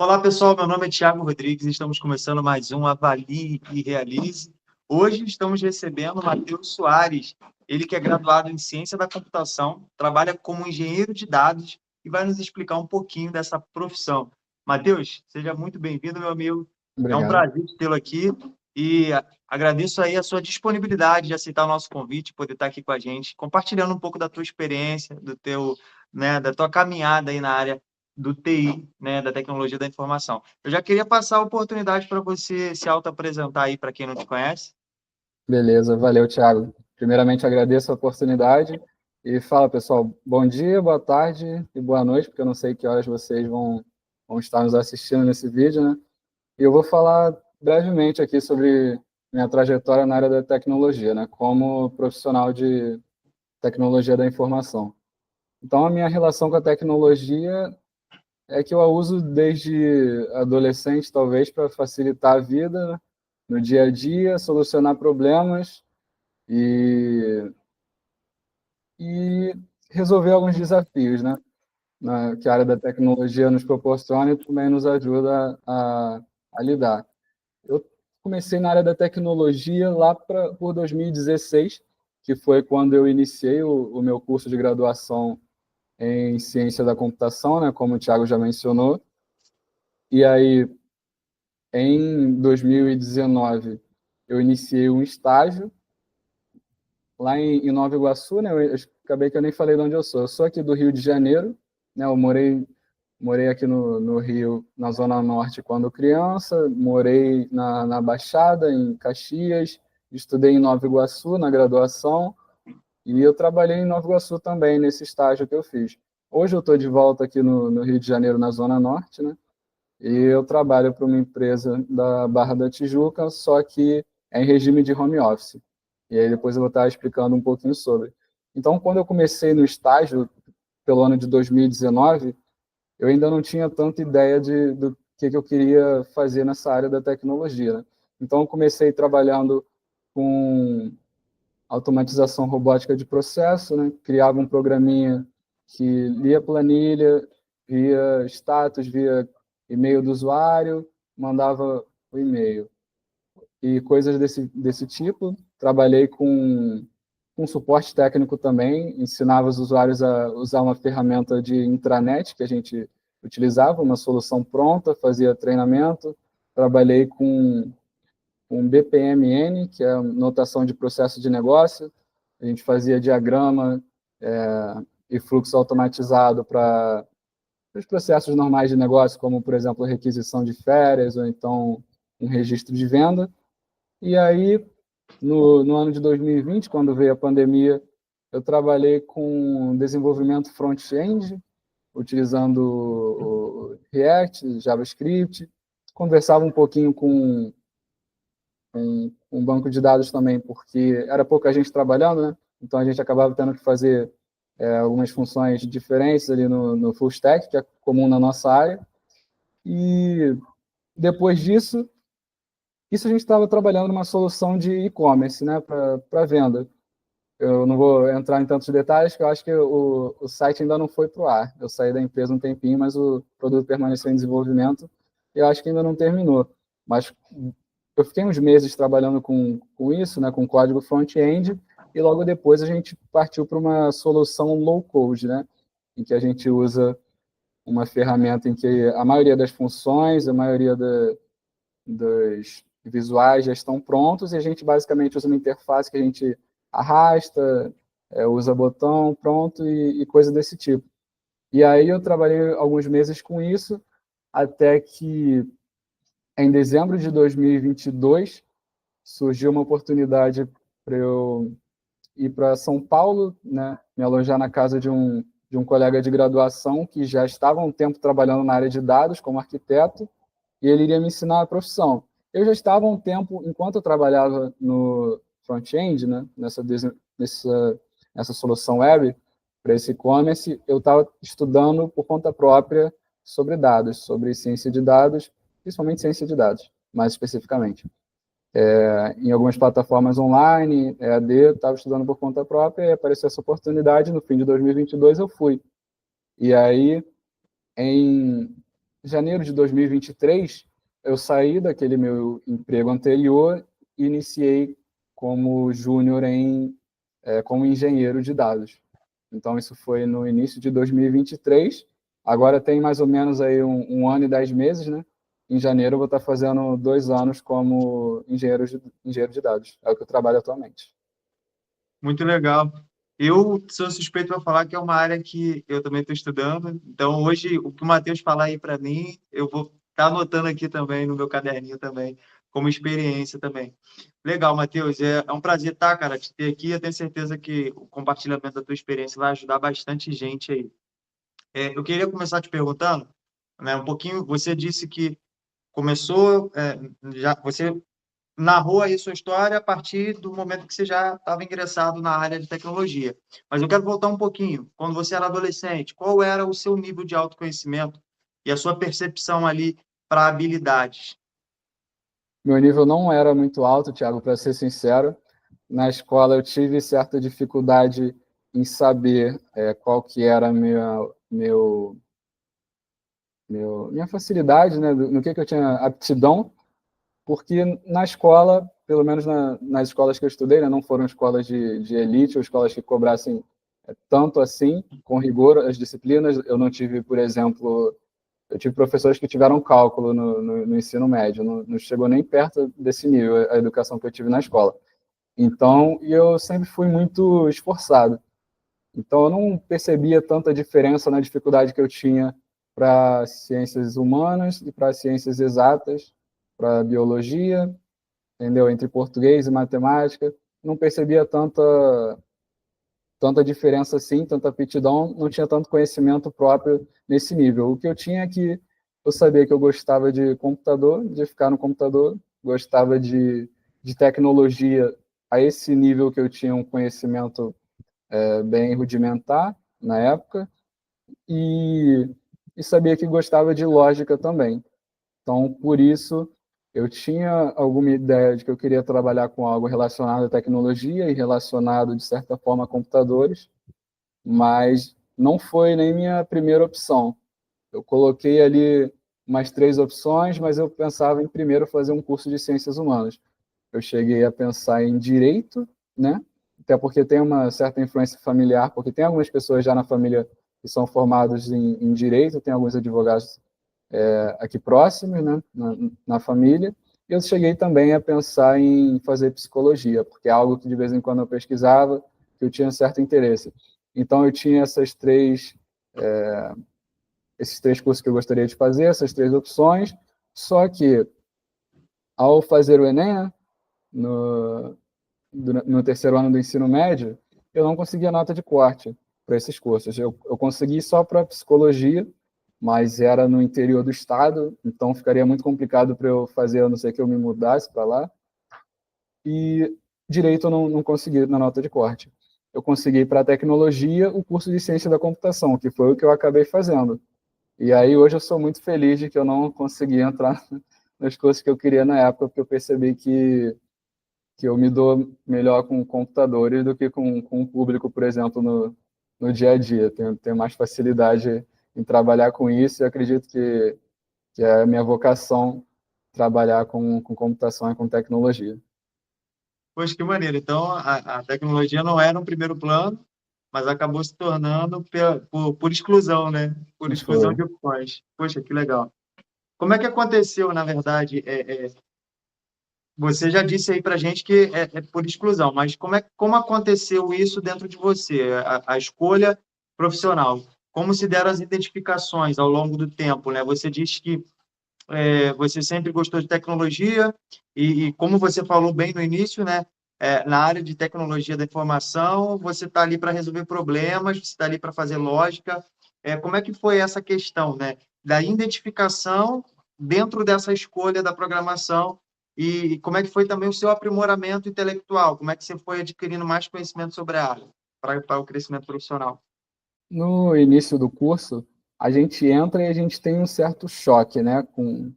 Olá, pessoal. Meu nome é Thiago Rodrigues e estamos começando mais um Avalie e Realize. Hoje estamos recebendo o Matheus Soares, ele que é graduado em Ciência da Computação, trabalha como engenheiro de dados e vai nos explicar um pouquinho dessa profissão. Matheus, seja muito bem-vindo, meu amigo. É um Obrigado. prazer tê-lo aqui e agradeço aí a sua disponibilidade de aceitar o nosso convite, poder estar aqui com a gente, compartilhando um pouco da tua experiência, da tua caminhada aí na área do TI, né, da tecnologia da informação. Eu já queria passar a oportunidade para você se auto-apresentar aí para quem não te conhece. Beleza, valeu, Thiago. Primeiramente, agradeço a oportunidade e fala, pessoal, bom dia, boa tarde e boa noite, porque eu não sei que horas vocês vão estar nos assistindo nesse vídeo, né? E eu vou falar brevemente aqui sobre minha trajetória na área da tecnologia, né, como profissional de tecnologia da informação. Então, a minha relação com a tecnologia é que eu a uso desde adolescente, talvez, para facilitar a vida, né, no dia a dia, solucionar problemas e, e resolver alguns desafios, né? Que a área da tecnologia nos proporciona e também nos ajuda a lidar. Eu comecei na área da tecnologia lá por 2016, que foi quando eu iniciei o meu curso de graduação em ciência da computação, né, como o Thiago já mencionou. E aí, em 2019, eu iniciei um estágio lá em Nova Iguaçu, né? Eu acabei que eu nem falei de onde eu sou. Eu sou aqui do Rio de Janeiro, né? Eu morei aqui no Rio, na Zona Norte, quando criança, morei na Baixada, em Caxias, estudei em Nova Iguaçu, na graduação, e eu trabalhei em Nova Iguaçu também, nesse estágio que eu fiz. Hoje eu estou de volta aqui no Rio de Janeiro, na Zona Norte, né? E eu trabalho para uma empresa da Barra da Tijuca, só que é em regime de home office. E aí depois eu vou estar explicando um pouquinho sobre. Então, quando eu comecei no estágio, pelo ano de 2019, eu ainda não tinha tanta ideia do que eu queria fazer nessa área da tecnologia, né? Então, eu comecei trabalhando com automatização robótica de processo, né? Criava um programinha que lia planilha, via status, via e-mail do usuário, mandava o e-mail. E coisas desse tipo. Trabalhei com suporte técnico também, ensinava os usuários a usar uma ferramenta de intranet que a gente utilizava, uma solução pronta, fazia treinamento. Trabalhei com BPMN, que é a notação de processo de negócio. A gente fazia diagrama e fluxo automatizado para os processos normais de negócio, como, por exemplo, a requisição de férias ou então um registro de venda. E aí, no ano de 2020, quando veio a pandemia, eu trabalhei com desenvolvimento front-end, utilizando o React, JavaScript, conversava um pouquinho com um banco de dados também, porque era pouca gente trabalhando, né? Então a gente acabava tendo que fazer algumas funções diferentes ali no full stack, que é comum na nossa área. E depois disso, isso a gente estava trabalhando numa solução de e-commerce, né, para venda. Eu não vou entrar em tantos detalhes, porque eu acho que o site ainda não foi para o ar. Eu saí da empresa um tempinho, mas o produto permaneceu em desenvolvimento e eu acho que ainda não terminou. Mas eu fiquei uns meses trabalhando com isso, né, com código front-end, e logo depois a gente partiu para uma solução low-code, né, em que a gente usa uma ferramenta em que a maioria das funções, a maioria dos visuais já estão prontos, e a gente basicamente usa uma interface que a gente arrasta, usa botão, pronto, e coisa desse tipo. E aí eu trabalhei alguns meses com isso, até que em dezembro de 2022 surgiu uma oportunidade para eu ir para São Paulo, né, me alojar na casa de um colega de graduação que já estava há um tempo trabalhando na área de dados como arquiteto, e ele iria me ensinar a profissão. Eu já estava há um tempo, enquanto eu trabalhava no front-end, né, nessa solução web, para esse e-commerce, eu estava estudando por conta própria sobre dados, sobre ciência de dados, principalmente ciência de dados, mais especificamente. Em algumas plataformas online, EAD, estava estudando por conta própria, e apareceu essa oportunidade, no fim de 2022 eu fui. E aí, em janeiro de 2023, eu saí daquele meu emprego anterior e iniciei como júnior como engenheiro de dados. Então, isso foi no início de 2023. Agora tem mais ou menos aí um ano e 10 meses, né? Em janeiro eu vou estar fazendo 2 anos como engenheiro de dados. É o que eu trabalho atualmente. Muito legal. Eu sou suspeito para falar que é uma área que eu também estou estudando. Então, hoje, o que o Matheus falar aí para mim, eu vou estar anotando aqui também no meu caderninho também, como experiência também. Legal, Matheus. É um prazer estar, cara, te ter aqui. Eu tenho certeza que o compartilhamento da tua experiência vai ajudar bastante gente aí. Eu queria começar te perguntando, né, um pouquinho. Você disse que começou, você narrou aí sua história a partir do momento que você já estava ingressado na área de tecnologia. Mas eu quero voltar um pouquinho. Quando você era adolescente, qual era o seu nível de autoconhecimento e a sua percepção ali para habilidades? Meu nível não era muito alto, Thiago, para ser sincero. Na escola eu tive certa dificuldade em saber qual que era minha facilidade, né, no que eu tinha aptidão, porque na escola, pelo menos nas escolas que eu estudei, né, não foram escolas de elite ou escolas que cobrassem tanto assim, com rigor, as disciplinas. Eu não tive, por exemplo, eu tive professores que tiveram cálculo no ensino médio, não chegou nem perto desse nível a educação que eu tive na escola. Então, e eu sempre fui muito esforçado. Então, eu não percebia tanta diferença na dificuldade que eu tinha para ciências humanas e para ciências exatas, para biologia, entendeu? Entre português e matemática. Não percebia tanta diferença assim, tanta aptidão, não tinha tanto conhecimento próprio nesse nível. O que eu tinha é que eu sabia que eu gostava de computador, de ficar no computador, gostava de tecnologia a esse nível que eu tinha um conhecimento bem rudimentar na época, e, e sabia que gostava de lógica também. Então, por isso, eu tinha alguma ideia de que eu queria trabalhar com algo relacionado à tecnologia e relacionado, de certa forma, a computadores, mas não foi nem minha primeira opção. Eu coloquei ali umas 3 opções, mas eu pensava em primeiro fazer um curso de ciências humanas. Eu cheguei a pensar em direito, né? Até porque tem uma certa influência familiar, porque tem algumas pessoas já na família que são formados em direito, tem alguns advogados aqui próximos, né, na família. E eu cheguei também a pensar em fazer psicologia, porque é algo que de vez em quando eu pesquisava, que eu tinha certo interesse. Então eu tinha esses três cursos que eu gostaria de fazer, essas 3 opções, só que ao fazer o Enem, né, no terceiro ano do ensino médio, eu não conseguia nota de corte para esses cursos. Eu consegui só para psicologia, mas era no interior do estado, então ficaria muito complicado para eu fazer, a não ser que eu me mudasse para lá. E direito eu não consegui na nota de corte. Eu consegui para tecnologia o curso de ciência da computação, que foi o que eu acabei fazendo. E aí hoje eu sou muito feliz de que eu não consegui entrar nos cursos que eu queria na época, porque eu percebi que eu me dou melhor com computadores do que com o público, por exemplo, no dia a dia. Tenho mais facilidade em trabalhar com isso e acredito que é a minha vocação trabalhar com computação e com tecnologia. Poxa, que maneiro. Então, a tecnologia não era um primeiro plano, mas acabou se tornando por exclusão, né? Por exclusão Foi. de opções. Poxa, que legal. Como é que aconteceu, na verdade? Você já disse aí para gente que é por exclusão, mas como aconteceu isso dentro de você, a escolha profissional? Como se deram as identificações ao longo do tempo, né? Você disse que você sempre gostou de tecnologia e como você falou bem no início, né? Na área de tecnologia da informação, você está ali para resolver problemas, você está ali para fazer lógica. Como é que foi essa questão, né? Da identificação dentro dessa escolha da programação e como é que foi também o seu aprimoramento intelectual? Como é que você foi adquirindo mais conhecimento sobre a área para o crescimento profissional? No início do curso, a gente entra e a gente tem um certo choque, né, com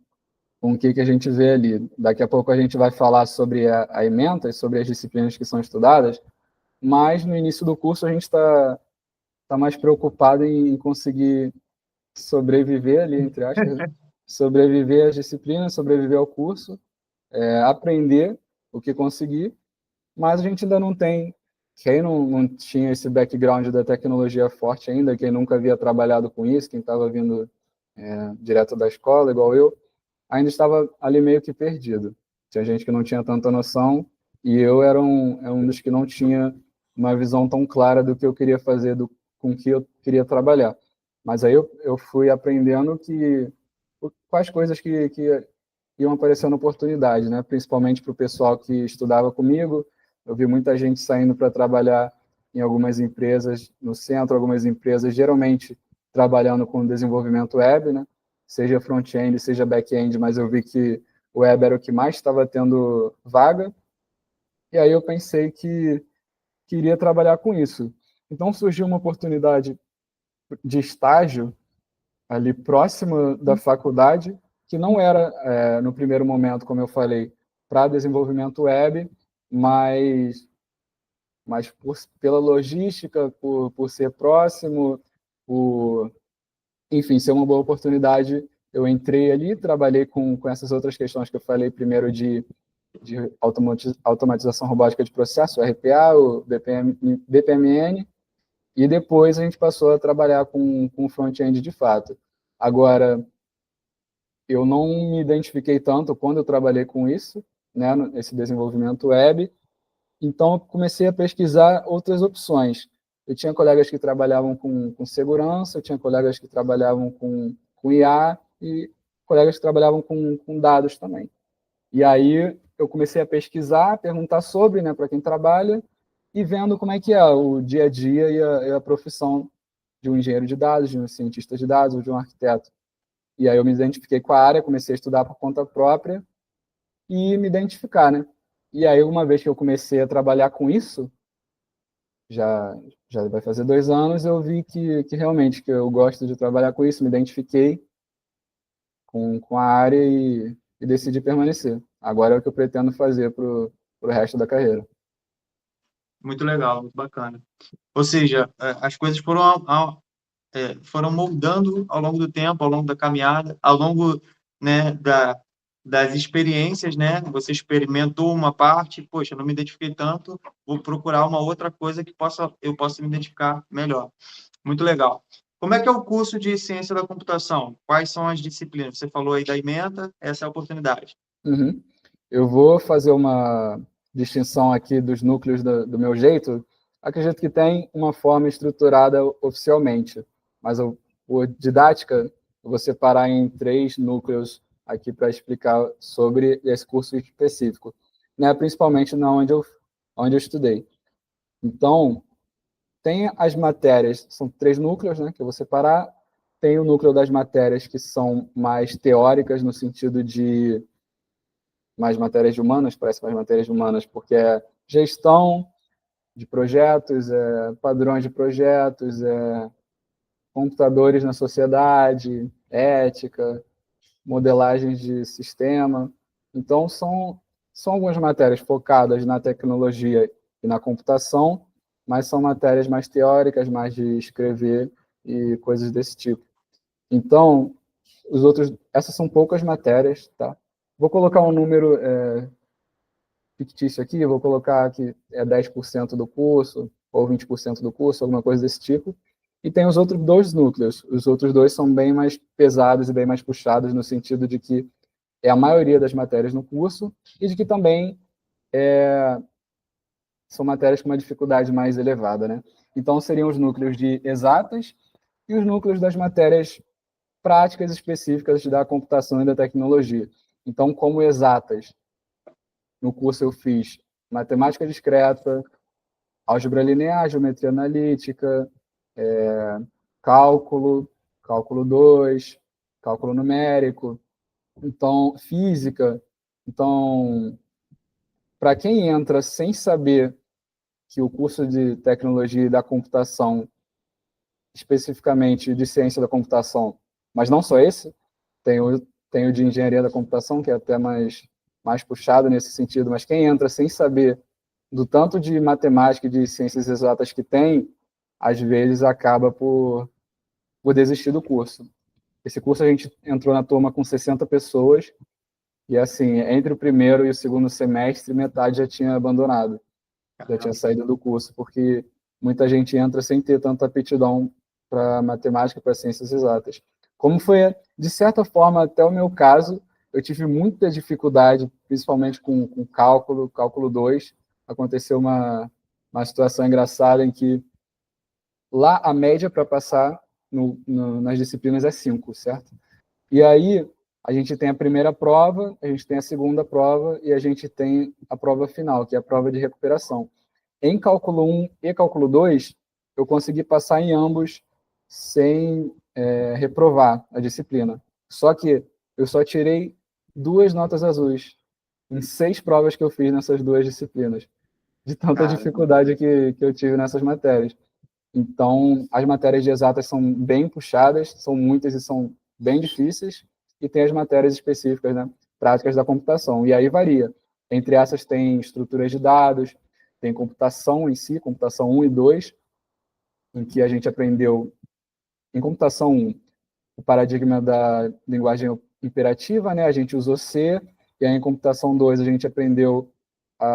o que a gente vê ali. Daqui a pouco a gente vai falar sobre a ementa e sobre as disciplinas que são estudadas, mas no início do curso a gente está mais preocupado em conseguir sobreviver ali, entre aspas, né? Sobreviver às disciplinas, sobreviver ao curso, aprender o que conseguir, mas a gente ainda não tem, quem não tinha esse background da tecnologia forte ainda, quem nunca havia trabalhado com isso, quem estava vindo direto da escola, igual eu, ainda estava ali meio que perdido. Tinha gente que não tinha tanta noção, e eu era um dos que não tinha uma visão tão clara do que eu queria fazer, com que eu queria trabalhar. Mas aí eu fui aprendendo quais coisas que iam aparecendo oportunidade, né? Principalmente para o pessoal que estudava comigo. Eu vi muita gente saindo para trabalhar em algumas empresas no centro, algumas empresas geralmente trabalhando com desenvolvimento web, né? Seja front-end, seja back-end, mas eu vi que o web era o que mais estava tendo vaga. E aí eu pensei que queria trabalhar com isso. Então surgiu uma oportunidade de estágio ali próxima da faculdade, que não era, no primeiro momento, como eu falei, para desenvolvimento web, mas pela logística, por ser próximo, enfim, ser uma boa oportunidade, eu entrei ali, trabalhei com essas outras questões que eu falei, primeiro de automatização robótica de processo, o RPA, o BPMN, e depois a gente passou a trabalhar com front-end de fato. Agora, eu não me identifiquei tanto quando eu trabalhei com isso, né, esse desenvolvimento web, então eu comecei a pesquisar outras opções. Eu tinha colegas que trabalhavam com segurança, eu tinha colegas que trabalhavam com IA e colegas que trabalhavam com dados também. E aí eu comecei a pesquisar, perguntar sobre, né, para quem trabalha, e vendo como é que é o dia a dia e a profissão de um engenheiro de dados, de um cientista de dados ou de um arquiteto. E aí eu me identifiquei com a área, comecei a estudar por conta própria e me identificar, né? E aí, uma vez que eu comecei a trabalhar com isso, já, já vai fazer 2 anos, eu vi que realmente que eu gosto de trabalhar com isso, me identifiquei com a área e decidi permanecer. Agora é o que eu pretendo fazer para o resto da carreira. Muito legal, muito bacana. Ou seja, as coisas foram moldando ao longo do tempo, ao longo da caminhada, ao longo, né, das experiências, né? Você experimentou uma parte, poxa, não me identifiquei tanto, vou procurar uma outra coisa que eu possa me identificar melhor. Muito legal. Como é que é o curso de ciência da computação? Quais são as disciplinas? Você falou aí da ementa, essa é a oportunidade. Uhum. Eu vou fazer uma distinção aqui dos núcleos do meu jeito. Acredito que tem uma forma estruturada oficialmente, mas o didática eu vou separar em 3 núcleos aqui para explicar sobre esse curso específico, né? Principalmente onde eu estudei. Então, tem as matérias, são 3 núcleos, né, que eu vou separar. Tem o núcleo das matérias que são mais teóricas, no sentido de mais matérias de humanas, parece mais matérias de humanas, porque é gestão de projetos, padrões de projetos, computadores na sociedade, ética, modelagens de sistema. Então, são algumas matérias focadas na tecnologia e na computação, mas são matérias mais teóricas, mais de escrever e coisas desse tipo. Então, essas são poucas matérias, tá? Vou colocar um número fictício aqui, vou colocar que é 10% do curso, ou 20% do curso, alguma coisa desse tipo. E tem os outros 2 núcleos. Os outros 2 são bem mais pesados e bem mais puxados, no sentido de que é a maioria das matérias no curso, e de que também são matérias com uma dificuldade mais elevada, né? Então, seriam os núcleos de exatas e os núcleos das matérias práticas específicas da computação e da tecnologia. Então, como exatas, no curso eu fiz matemática discreta, álgebra linear, geometria analítica, cálculo 2, cálculo numérico, então física. Então, para quem entra sem saber que o curso de tecnologia e da computação, especificamente de ciência da computação, mas não só esse, tem o de engenharia da computação, que é até mais puxado nesse sentido, mas quem entra sem saber do tanto de matemática e de ciências exatas que tem, às vezes acaba por desistir do curso. Esse curso a gente entrou na turma com 60 pessoas, e assim, entre o primeiro e o segundo semestre, metade já tinha abandonado, já tinha saído do curso, porque muita gente entra sem ter tanta aptidão para matemática, para ciências exatas. Como foi, de certa forma, até o meu caso, eu tive muita dificuldade, principalmente com cálculo 2. Aconteceu uma situação engraçada em que lá a média para passar nas disciplinas é 5, certo? E aí a gente tem a primeira prova, a gente tem a segunda prova e a gente tem a prova final, que é a prova de recuperação. Em cálculo 1 e cálculo 2, eu consegui passar em ambos sem reprovar a disciplina. Só que eu só tirei 2 notas azuis em 6 provas que eu fiz nessas 2 disciplinas, de tanta Caramba. dificuldade que eu tive nessas matérias. Então, as matérias de exatas são bem puxadas, são muitas e são bem difíceis, e tem as matérias específicas, né, práticas da computação. E aí varia. Entre essas tem estruturas de dados, tem computação em si, computação 1 e 2, em que a gente aprendeu, em computação 1, o paradigma da linguagem imperativa, né, a gente usou C, e aí em computação 2 a gente aprendeu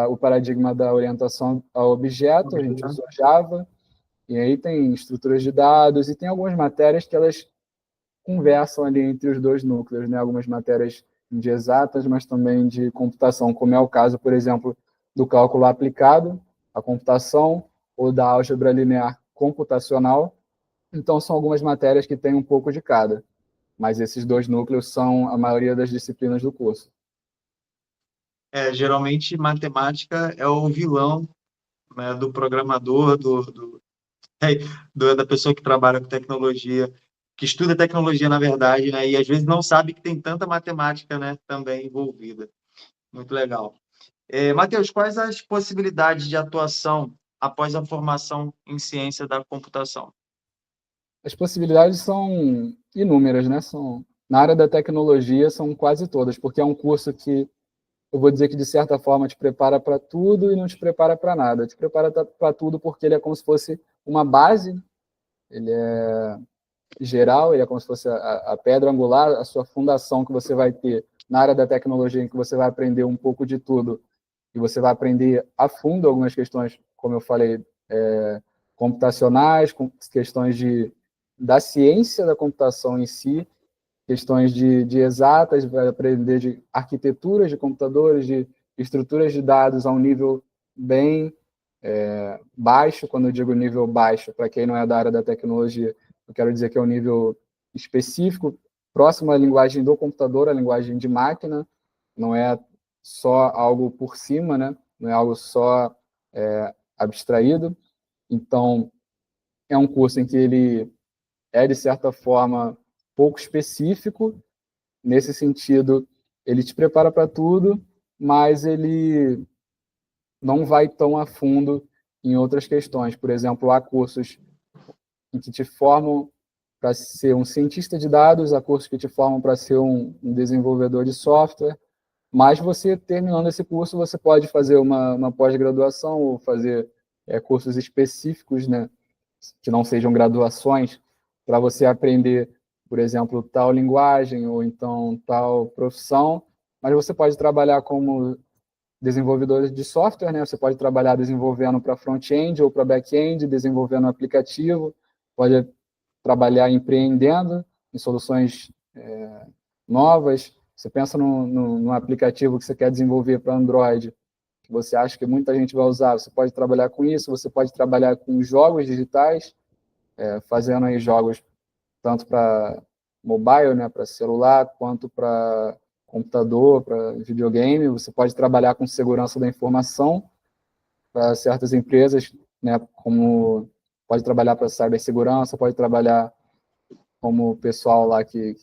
o paradigma da orientação ao objeto, a gente usou Java, e aí tem estruturas de dados, e tem algumas matérias que elas conversam ali entre os dois núcleos, né? Algumas matérias de exatas, mas também de computação, como é o caso, por exemplo, do cálculo aplicado à computação ou da álgebra linear computacional. Então, são algumas matérias que têm um pouco de cada, mas esses dois núcleos são a maioria das disciplinas do curso. Geralmente, matemática é o vilão, né, do programador, da pessoa que trabalha com tecnologia, que estuda tecnologia, na verdade, né, e às vezes não sabe que tem tanta matemática, né, também envolvida. Muito legal. Matheus, quais as possibilidades de atuação após a formação em ciência da computação? As possibilidades são inúmeras, né? Na área da tecnologia, são quase todas, porque é um curso que eu vou dizer que, de certa forma, te prepara para tudo e não te prepara para nada. Te prepara para tudo porque ele é como se fosse uma base, ele é geral, ele é como se fosse a pedra angular, a sua fundação que você vai ter na área da tecnologia, em que você vai aprender um pouco de tudo e você vai aprender a fundo algumas questões, como eu falei, computacionais, questões da ciência da computação em si, questões de exatas, vai aprender de arquiteturas de computadores, de estruturas de dados a um nível bem baixo. Quando eu digo nível baixo, para quem não é da área da tecnologia, eu quero dizer que é um nível específico, próximo à linguagem do computador, à linguagem de máquina, não é só algo por cima, né? Não é algo só abstraído. Então, é um curso em que ele é, de certa forma, pouco específico. Nesse sentido, ele te prepara para tudo, mas ele não vai tão a fundo em outras questões. Por exemplo, há cursos em que te formam para ser um cientista de dados, há cursos que te formam para ser um desenvolvedor de software, mas você, terminando esse curso, você pode fazer uma pós-graduação ou fazer cursos específicos, né, que não sejam graduações, para você aprender, por exemplo, tal linguagem ou então tal profissão, mas você pode trabalhar como desenvolvedor de software, né? Você pode trabalhar desenvolvendo para front-end ou para back-end, desenvolvendo um aplicativo, pode trabalhar empreendendo em soluções novas. Você pensa num aplicativo que você quer desenvolver para Android, que você acha que muita gente vai usar, você pode trabalhar com isso, você pode trabalhar com jogos digitais, fazendo aí jogos tanto para mobile, né, para celular, quanto para computador, para videogame. Você pode trabalhar com segurança da informação para certas empresas, né, como pode trabalhar para cibersegurança, pode trabalhar como o pessoal lá que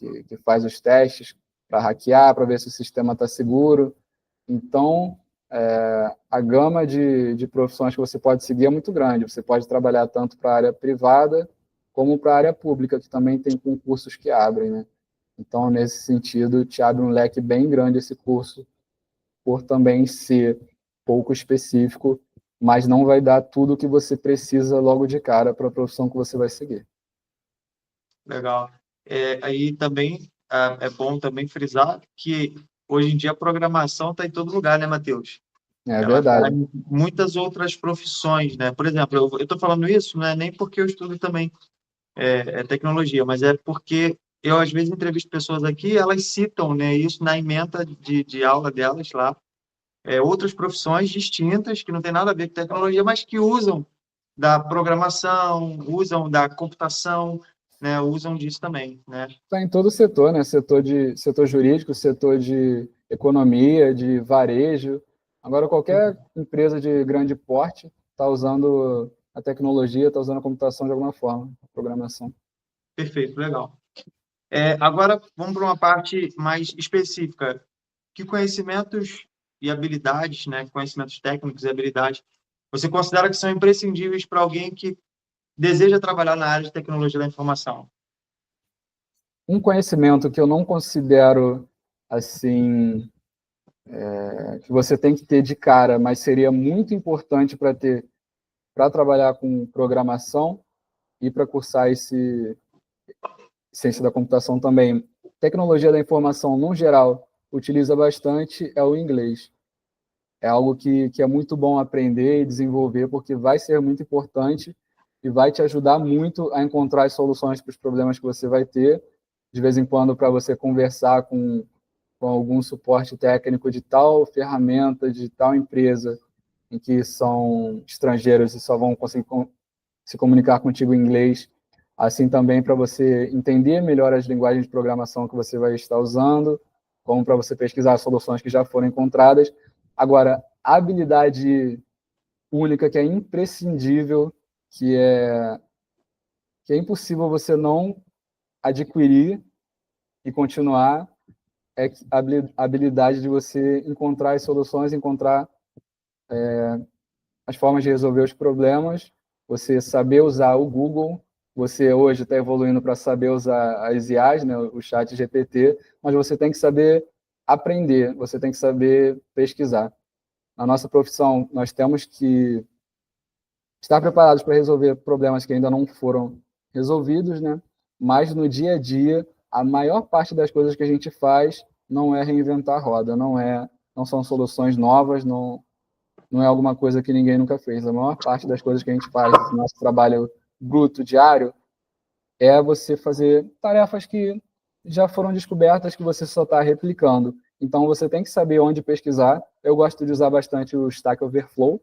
faz os testes para hackear, para ver se o sistema está seguro. Então, a gama de profissões que você pode seguir é muito grande. Você pode trabalhar tanto para a área privada como para a área pública, que também tem concursos que abrem, né? Então, nesse sentido, te abre um leque bem grande esse curso, por também ser pouco específico, mas não vai dar tudo o que você precisa logo de cara para a profissão que você vai seguir. Legal. aí também é bom também frisar que hoje em dia a programação está em todo lugar, né, Matheus? É Ela está verdade. em muitas outras profissões, né? Por exemplo, eu estou falando isso, não é nem porque eu estudo também tecnologia, mas é porque eu, às vezes, entrevisto pessoas aqui, elas citam, né, isso na ementa de aula delas lá, outras profissões distintas, que não tem nada a ver com tecnologia, mas que usam da programação, usam da computação, né, usam disso também, né? Está em todo o setor, né? Setor jurídico, setor de economia, de varejo. Agora, qualquer empresa de grande porte está usando a tecnologia, está usando a computação de alguma forma, a programação. Perfeito, legal. Agora, vamos para uma parte mais específica. Que conhecimentos e habilidades, né, conhecimentos técnicos e habilidades, você considera que são imprescindíveis para alguém que deseja trabalhar na área de tecnologia da informação? Um conhecimento que eu não considero assim que você tem que ter de cara, mas seria muito importante para ter para trabalhar com programação e para cursar esse ciência da computação também. Tecnologia da informação, no geral, utiliza bastante é o inglês. É algo que é muito bom aprender e desenvolver, porque vai ser muito importante e vai te ajudar muito a encontrar as soluções para os problemas que você vai ter, de vez em quando, para você conversar com algum suporte técnico de tal ferramenta, de tal empresa, em que são estrangeiros e só vão conseguir se comunicar contigo em inglês. Assim também para você entender melhor as linguagens de programação que você vai estar usando, como para você pesquisar soluções que já foram encontradas. Agora, a habilidade única que é imprescindível, que é, que é impossível você não adquirir e continuar, é a habilidade de você encontrar as soluções, encontrar as formas de resolver os problemas, você saber usar o Google, você hoje está evoluindo para saber usar as IAs, né, o chat GPT, mas você tem que saber aprender, você tem que saber pesquisar. Na nossa profissão, nós temos que estar preparados para resolver problemas que ainda não foram resolvidos, né? Mas no dia a dia, a maior parte das coisas que a gente faz não é reinventar a roda, não são soluções novas, não é alguma coisa que ninguém nunca fez. A maior parte das coisas que a gente faz no nosso trabalho bruto diário é você fazer tarefas que já foram descobertas que você só está replicando. Então você tem que saber onde pesquisar. Eu gosto de usar bastante o Stack Overflow,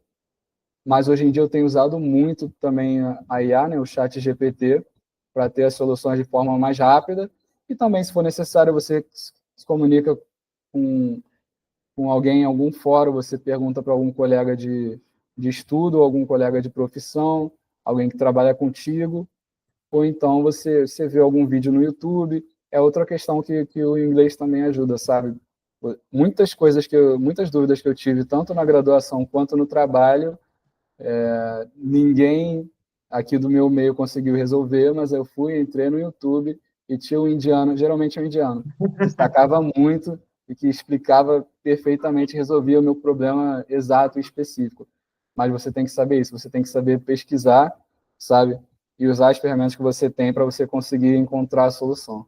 mas hoje em dia eu tenho usado muito também a IA, né, o chat GPT, para ter as soluções de forma mais rápida. E também, se for necessário, você se comunica com alguém em algum fórum, você pergunta para algum colega de estudo, algum colega de profissão, alguém que trabalha contigo, ou então você vê algum vídeo no YouTube. É outra questão que o inglês também ajuda, sabe? Muitas dúvidas que eu tive, tanto na graduação quanto no trabalho, ninguém aqui do meu meio conseguiu resolver, mas eu entrei no YouTube e tinha um indiano, geralmente é um indiano, que destacava muito e que explicava perfeitamente, resolvia o meu problema exato e específico. Mas você tem que saber isso, você tem que saber pesquisar, sabe? E usar as ferramentas que você tem para você conseguir encontrar a solução.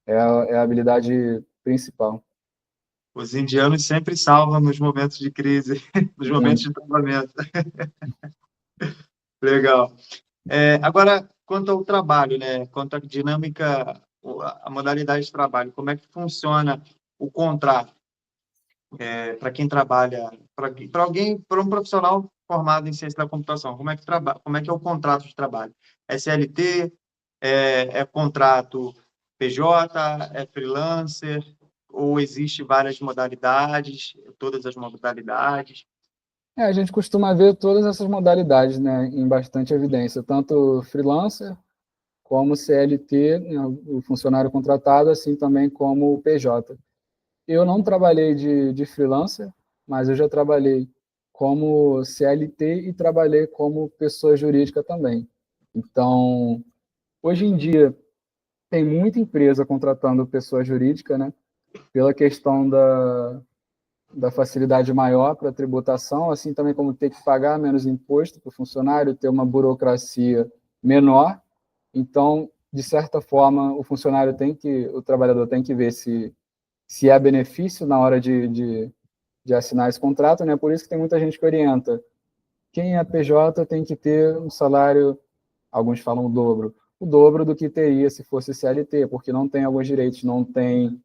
É a habilidade principal. Os indianos sempre salvam nos momentos de crise, nos momentos Muito. de tratamento. Legal. Agora, quanto ao trabalho, né? Quanto à dinâmica, a modalidade de trabalho, como é que funciona o contrato para quem trabalha, para alguém, para um profissional formado em ciência da computação? Como é que é o contrato de trabalho? É CLT? É contrato PJ? É freelancer? Ou existe várias modalidades, todas as modalidades? A gente costuma ver todas essas modalidades, né, em bastante evidência, tanto freelancer como CLT, né, o funcionário contratado, assim também como o PJ. Eu não trabalhei de freelancer, mas eu já trabalhei como CLT e trabalhei como pessoa jurídica também. Então, hoje em dia, tem muita empresa contratando pessoa jurídica, né, pela questão da facilidade maior para a tributação, assim também como ter que pagar menos imposto para o funcionário, ter uma burocracia menor. Então, de certa forma, o trabalhador tem que ver se é benefício na hora de assinar esse contrato, né? Por isso que tem muita gente que orienta. Quem é PJ tem que ter um salário, alguns falam o dobro do que teria se fosse CLT, porque não tem alguns direitos, não tem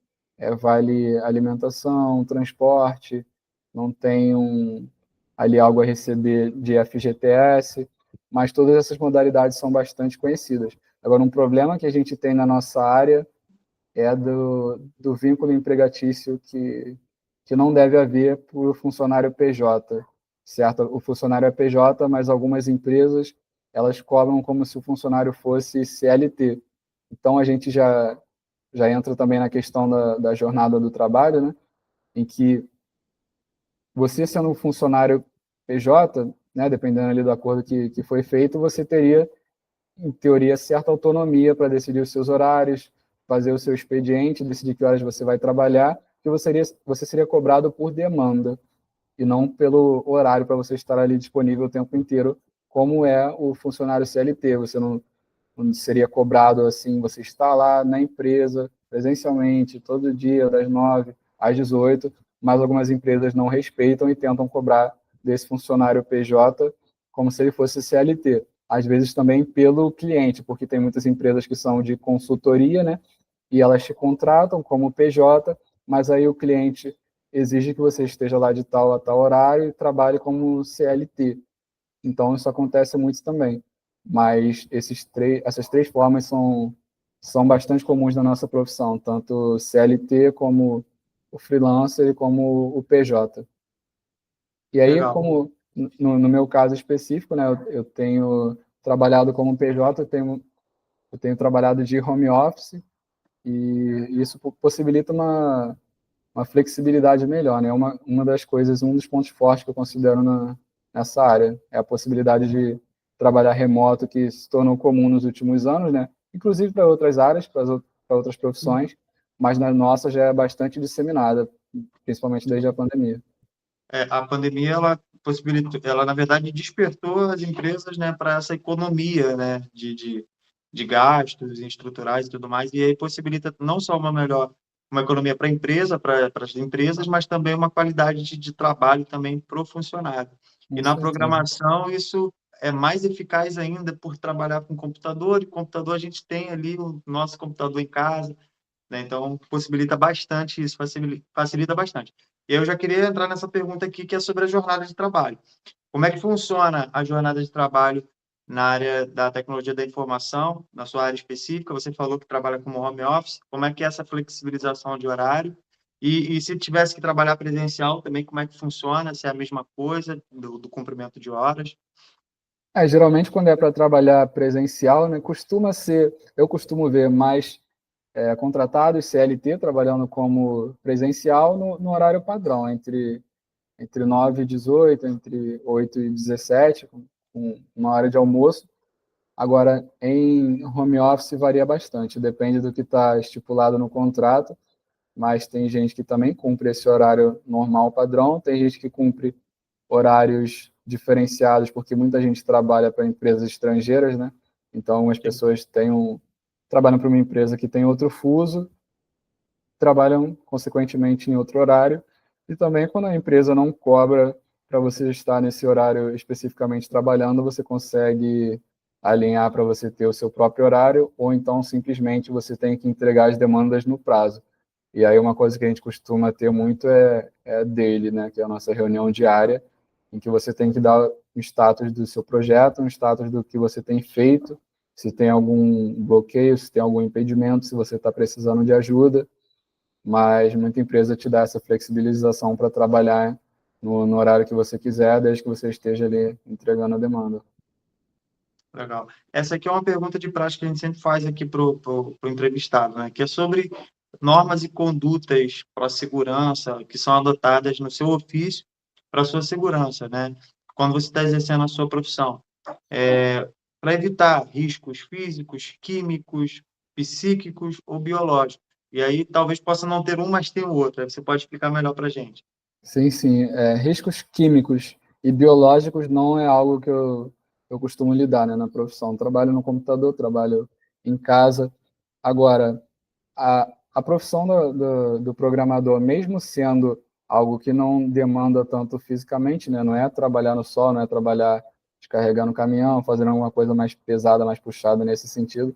vale alimentação, transporte, não tem ali algo a receber de FGTS, mas todas essas modalidades são bastante conhecidas. Agora, um problema que a gente tem na nossa área é do vínculo empregatício que não deve haver por funcionário PJ, certo? O funcionário é PJ, mas algumas empresas elas cobram como se o funcionário fosse CLT. Então, a gente já entra também na questão da jornada do trabalho, né? Em que você sendo um funcionário PJ, né, dependendo ali do acordo que foi feito, você teria, em teoria, certa autonomia para decidir os seus horários, fazer o seu expediente, decidir que horas você vai trabalhar, que você seria cobrado por demanda e não pelo horário para você estar ali disponível o tempo inteiro, como é o funcionário CLT. Você não seria cobrado assim, você está lá na empresa, presencialmente, todo dia, das 9 às 18, mas algumas empresas não respeitam e tentam cobrar desse funcionário PJ como se ele fosse CLT. Às vezes também pelo cliente, porque tem muitas empresas que são de consultoria, né? E elas te contratam como PJ, mas aí o cliente exige que você esteja lá de tal a tal horário e trabalhe como CLT. Então, isso acontece muito também. Mas essas três formas são bastante comuns na nossa profissão, tanto o CLT como o freelancer e como o PJ. E aí, Legal. como no meu caso específico, né, eu tenho trabalhado como PJ, eu tenho trabalhado de home office, e isso possibilita uma flexibilidade melhor, né? Uma das coisas, um dos pontos fortes que eu considero nessa área é a possibilidade de trabalhar remoto, que se tornou comum nos últimos anos, né? Inclusive para outras áreas, para outras profissões, mas na nossa já é bastante disseminada, principalmente desde a pandemia. A pandemia, ela possibilitou, ela, na verdade, despertou as empresas, né, para essa economia, né, de gastos estruturais e tudo mais, e aí possibilita não só uma economia para a empresa, para as empresas, mas também uma qualidade de trabalho também para o funcionário. E Com na certeza. programação, isso é mais eficaz ainda por trabalhar com computador, e computador a gente tem ali o nosso computador em casa, né? Então, possibilita bastante isso, facilita bastante. E eu já queria entrar nessa pergunta aqui, que é sobre a jornada de trabalho. Como é que funciona a jornada de trabalho na área da tecnologia da informação, na sua área específica? Você falou que trabalha como home office. Como é que é essa flexibilização de horário? E se tivesse que trabalhar presencial também, como é que funciona? Se é a mesma coisa do cumprimento de horas? Geralmente, quando é para trabalhar presencial, né, eu costumo ver mais contratados CLT trabalhando como presencial no horário padrão, entre 9 e 18, entre 8 e 17, com uma hora de almoço. Agora, em home office varia bastante, depende do que está estipulado no contrato, mas tem gente que também cumpre esse horário normal padrão, tem gente que cumpre horários diferenciados, porque muita gente trabalha para empresas estrangeiras, né? Então, as Sim. pessoas trabalham para uma empresa que tem outro fuso, trabalham, consequentemente, em outro horário, e também quando a empresa não cobra para você estar nesse horário especificamente trabalhando, você consegue alinhar para você ter o seu próprio horário, ou então simplesmente você tem que entregar as demandas no prazo. E aí uma coisa que a gente costuma ter muito é daily, né, que é a nossa reunião diária, em que você tem que dar um status do seu projeto, um status do que você tem feito, se tem algum bloqueio, se tem algum impedimento, se você está precisando de ajuda, mas muita empresa te dá essa flexibilização para trabalhar no horário que você quiser, desde que você esteja ali entregando a demanda. Legal. Essa aqui é uma pergunta de prática que a gente sempre faz aqui para o entrevistado, né? Que é sobre normas e condutas para a segurança que são adotadas no seu ofício para a sua segurança, né? Quando você está exercendo a sua profissão. Para evitar riscos físicos, químicos, psíquicos ou biológicos. E aí talvez possa não ter um, mas tem o outro. Aí você pode explicar melhor para a gente. Sim, sim. Riscos químicos e biológicos não é algo que eu costumo lidar, né, na profissão. Trabalho no computador, trabalho em casa. Agora, a profissão do programador, mesmo sendo algo que não demanda tanto fisicamente, né? Não é trabalhar no sol, não é trabalhar descarregando caminhão, fazendo alguma coisa mais pesada, mais puxada nesse sentido.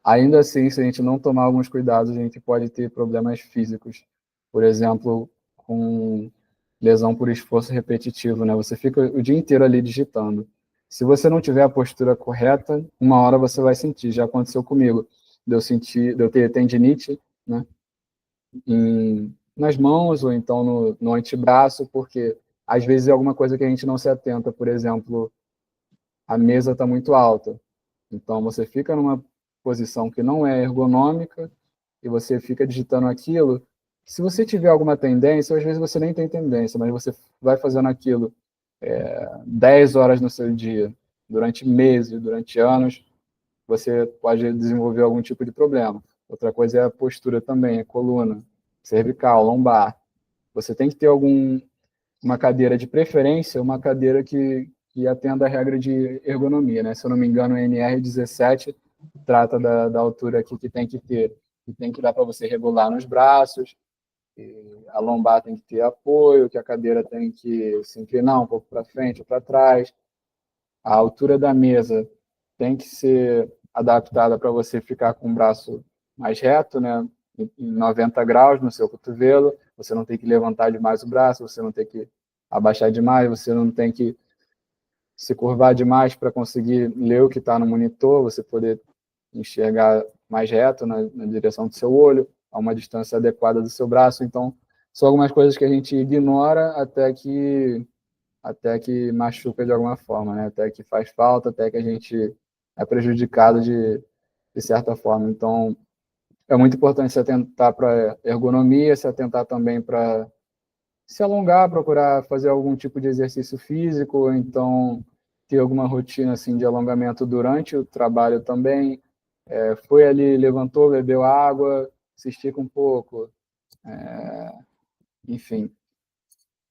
Ainda assim, se a gente não tomar alguns cuidados, a gente pode ter problemas físicos. Por exemplo, com lesão por esforço repetitivo, né? Você fica o dia inteiro ali digitando. Se você não tiver a postura correta, uma hora você vai sentir. Já aconteceu comigo. De eu ter tendinite, né? Nas mãos ou então no antebraço, porque às vezes é alguma coisa que a gente não se atenta. Por exemplo, a mesa está muito alta. Então você fica numa posição que não é ergonômica e você fica digitando aquilo. Se você tiver alguma tendência, às vezes você nem tem tendência, mas você vai fazendo aquilo 10 horas no seu dia, durante meses, durante anos, você pode desenvolver algum tipo de problema. Outra coisa é a postura também, a coluna, cervical, lombar. Você tem que ter uma cadeira de preferência, uma cadeira que atenda a regra de ergonomia, né? Se eu não me engano, o NR17 trata da altura aqui que tem que dar para você regular nos braços, a lombar tem que ter apoio, que a cadeira tem que se inclinar um pouco para frente ou para trás, a altura da mesa tem que ser adaptada para você ficar com o braço mais reto, né? Em 90 graus no seu cotovelo, você não tem que levantar demais o braço, você não tem que abaixar demais, você não tem que se curvar demais para conseguir ler o que está no monitor, você poder enxergar mais reto na direção do seu olho, a uma distância adequada do seu braço. Então, são algumas coisas que a gente ignora até que machuca de alguma forma, né? Até que faz falta, até que a gente é prejudicado de certa forma. Então, é muito importante se atentar para ergonomia, se atentar também para se alongar, procurar fazer algum tipo de exercício físico, ou então ter alguma rotina assim de alongamento durante o trabalho também. Foi ali, levantou, bebeu água, se estica um pouco, enfim.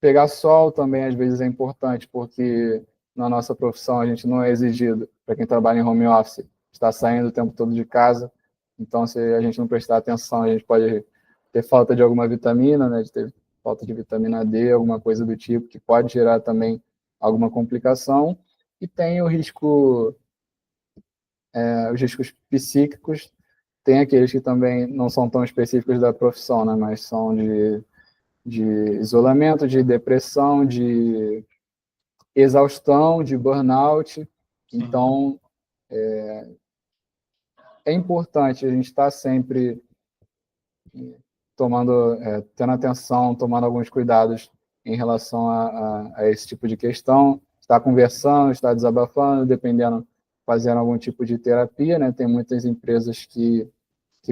Pegar sol também às vezes é importante, porque na nossa profissão a gente não é exigido, para quem trabalha em home office, estar saindo o tempo todo de casa. Então, se a gente não prestar atenção, a gente pode ter falta de alguma vitamina, né, de ter falta de vitamina D, alguma coisa do tipo, que pode gerar também alguma complicação. E tem os riscos psíquicos, tem aqueles que também não são tão específicos da profissão, né, mas são de isolamento, de depressão, de exaustão, de burnout. Sim. Então, é importante a gente estar sempre tendo atenção, tomando alguns cuidados em relação a esse tipo de questão, estar conversando, estar desabafando, dependendo, fazendo algum tipo de terapia, né? Tem muitas empresas que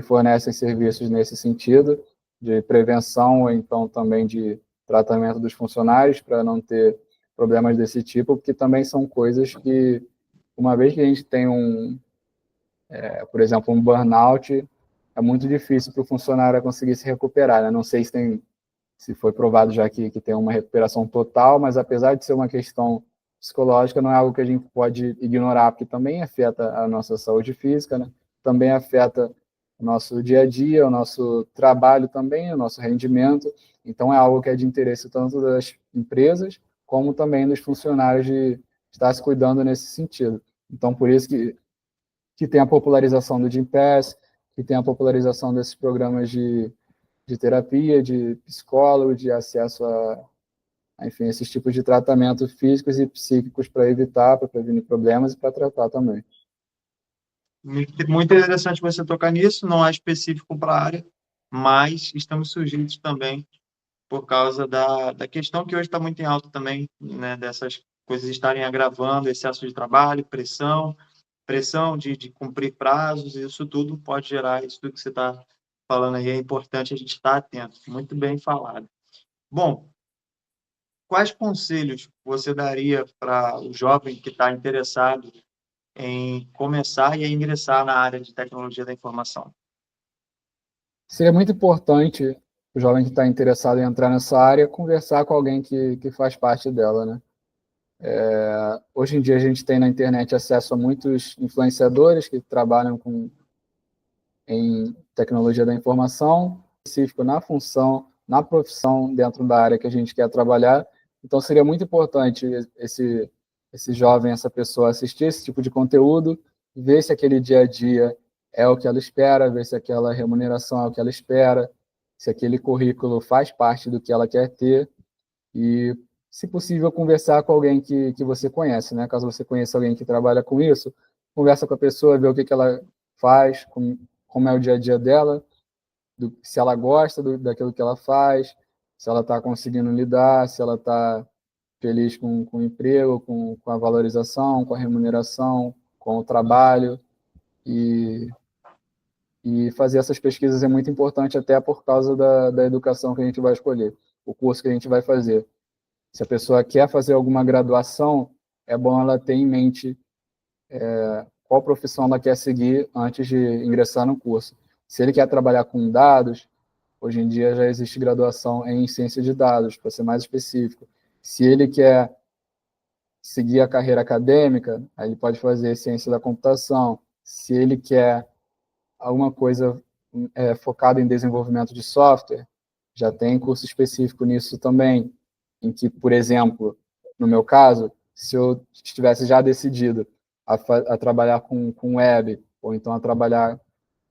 fornecem serviços nesse sentido, de prevenção ou então também de tratamento dos funcionários para não ter problemas desse tipo, porque também são coisas que, uma vez que a gente tem por exemplo, um burnout, é muito difícil para o funcionário conseguir se recuperar, né? Não sei se foi provado já que tem uma recuperação total, mas apesar de ser uma questão psicológica, não é algo que a gente pode ignorar, porque também afeta a nossa saúde física, né? Também afeta o nosso dia a dia, o nosso trabalho também, o nosso rendimento. Então, é algo que é de interesse tanto das empresas, como também dos funcionários de estar se cuidando nesse sentido. Então, por isso que tem a popularização do Gympass, que tem a popularização desses programas de terapia, de psicólogo, de acesso enfim, esses tipos de tratamento físicos e psíquicos para evitar, para prevenir problemas e para tratar também. Muito interessante você tocar nisso, não é específico para a área, mas estamos sujeitos também por causa da questão que hoje está muito em alta também, né, dessas coisas estarem agravando, excesso de trabalho, pressão de cumprir prazos, isso tudo pode gerar isso tudo que você está falando aí, é importante a gente estar atento. Muito bem falado. Bom, quais conselhos você daria para o jovem que está interessado em começar e a ingressar na área de tecnologia da informação? Seria muito importante o jovem que está interessado em entrar nessa área conversar com alguém que faz parte dela, né? Hoje em dia a gente tem na internet acesso a muitos influenciadores que trabalham em tecnologia da informação, específico na função, na profissão, dentro da área que a gente quer trabalhar. Então, seria muito importante esse jovem, essa pessoa assistir esse tipo de conteúdo, ver se aquele dia a dia é o que ela espera, ver se aquela remuneração é o que ela espera, se aquele currículo faz parte do que ela quer ter e, se possível, conversar com alguém que você conhece, né? Caso você conheça alguém que trabalha com isso, conversa com a pessoa, vê o que ela faz, como é o dia a dia dela, se ela gosta daquilo que ela faz, se ela está conseguindo lidar, se ela está feliz com o emprego, com a valorização, com a remuneração, com o trabalho. E fazer essas pesquisas é muito importante até por causa da educação que a gente vai escolher, o curso que a gente vai fazer. Se a pessoa quer fazer alguma graduação, é bom ela ter em mente qual profissão ela quer seguir antes de ingressar no curso. Se ele quer trabalhar com dados, hoje em dia já existe graduação em ciência de dados, para ser mais específico. Se ele quer seguir a carreira acadêmica, aí ele pode fazer ciência da computação. Se ele quer alguma coisa focada em desenvolvimento de software, já tem curso específico nisso também, em que, por exemplo, no meu caso, se eu estivesse já decidido a trabalhar com web, ou então a trabalhar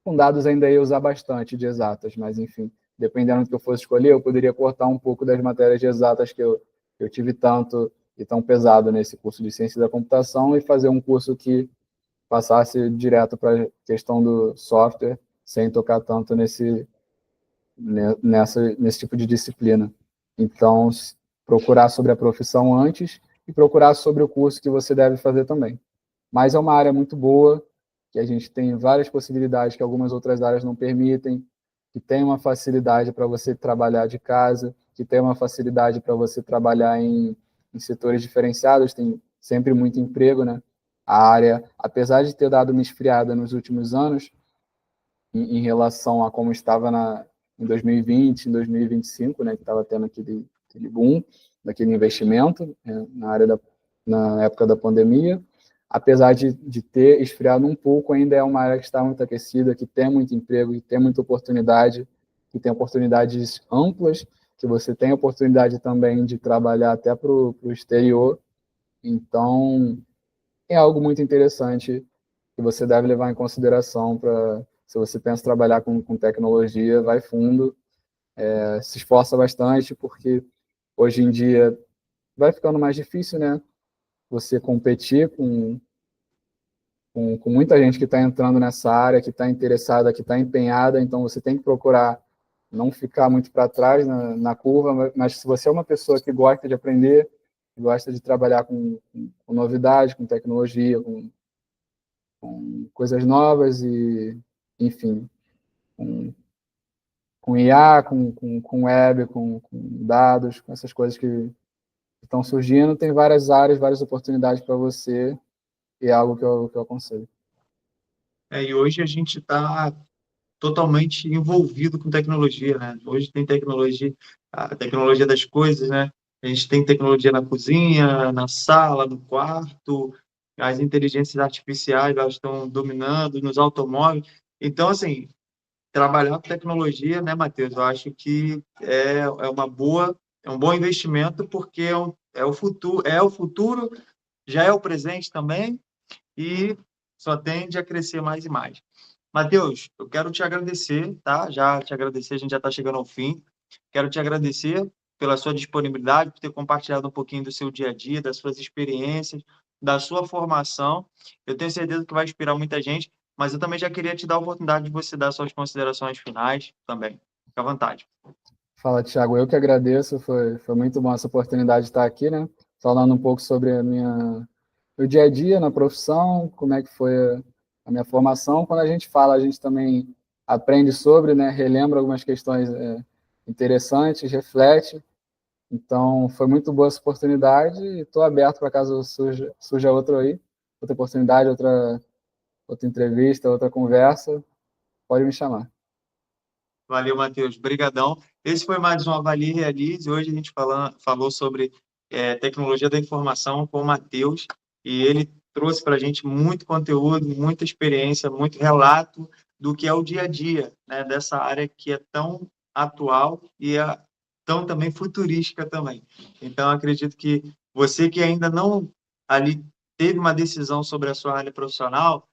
com dados, ainda ia usar bastante de exatas, mas, enfim, dependendo do que eu fosse escolher, eu poderia cortar um pouco das matérias de exatas que eu tive tanto e tão pesado nesse curso de ciência da computação e fazer um curso que passasse direto para a questão do software, sem tocar tanto nesse tipo de disciplina. Então, procurar sobre a profissão antes e procurar sobre o curso que você deve fazer também. Mas é uma área muito boa, que a gente tem várias possibilidades que algumas outras áreas não permitem, que tem uma facilidade para você trabalhar de casa, que tem uma facilidade para você trabalhar em setores diferenciados, tem sempre muito emprego, né? A área, apesar de ter dado uma esfriada nos últimos anos, em relação a como estava em 2020, em 2025, né, que estava tendo aquele boom, daquele investimento na época da pandemia, apesar de ter esfriado um pouco, ainda é uma área que está muito aquecida, que tem muito emprego, que tem muita oportunidade, que tem oportunidades amplas, que você tem oportunidade também de trabalhar até para o exterior. Então, é algo muito interessante que você deve levar em consideração se você pensa trabalhar com tecnologia, vai fundo, se esforça bastante, porque hoje em dia vai ficando mais difícil, né? Você competir com muita gente que está entrando nessa área, que está interessada, que está empenhada, então você tem que procurar não ficar muito para trás na curva, mas se você é uma pessoa que gosta de aprender, que gosta de trabalhar com novidade, com tecnologia, com coisas novas e, enfim, com IA, com web, com dados, com essas coisas que estão surgindo, tem várias áreas, várias oportunidades para você e é algo que eu aconselho. E hoje a gente está totalmente envolvido com tecnologia, né? Hoje tem tecnologia, a tecnologia das coisas, né? A gente tem tecnologia na cozinha, na sala, no quarto, as inteligências artificiais elas estão dominando nos automóveis. Então, assim, trabalhar com tecnologia, né, Matheus? Eu acho que é um bom investimento porque é o futuro, já é o presente também e só tende a crescer mais e mais. Matheus, eu quero te agradecer, tá? Já te agradecer, a gente já está chegando ao fim. Quero te agradecer pela sua disponibilidade, por ter compartilhado um pouquinho do seu dia a dia, das suas experiências, da sua formação. Eu tenho certeza que vai inspirar muita gente, mas eu também já queria te dar a oportunidade de você dar suas considerações finais também. Fica à vontade. Fala, Thiago, eu que agradeço, foi muito bom essa oportunidade de estar aqui, né? Falando um pouco sobre meu dia a dia na profissão, como é que foi a minha formação. Quando a gente fala, a gente também aprende sobre, né? Relembra algumas questões interessantes, reflete. Então, foi muito boa essa oportunidade e estou aberto para caso surja outra oportunidade, outra entrevista, outra conversa, pode me chamar. Valeu, Matheus. Brigadão. Esse foi mais um Avalie e Realize. Hoje a gente falou sobre tecnologia da informação com o Matheus e ele trouxe para a gente muito conteúdo, muita experiência, muito relato do que é o dia a dia, né, dessa área que é tão atual e é tão também futurística também. Então, acredito que você que ainda não ali teve uma decisão sobre a sua área profissional,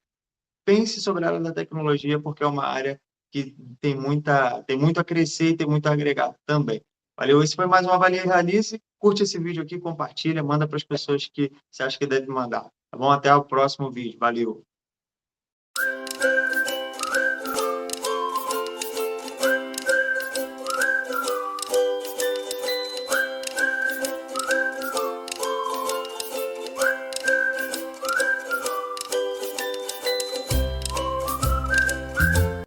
pense sobre a área da tecnologia, porque é uma área que tem muito a crescer e tem muito a agregar também. Valeu? Esse foi mais um Avalie e Realize. Curte esse vídeo aqui, compartilha, manda para as pessoas que você acha que deve mandar. Tá bom? Até o próximo vídeo. Valeu!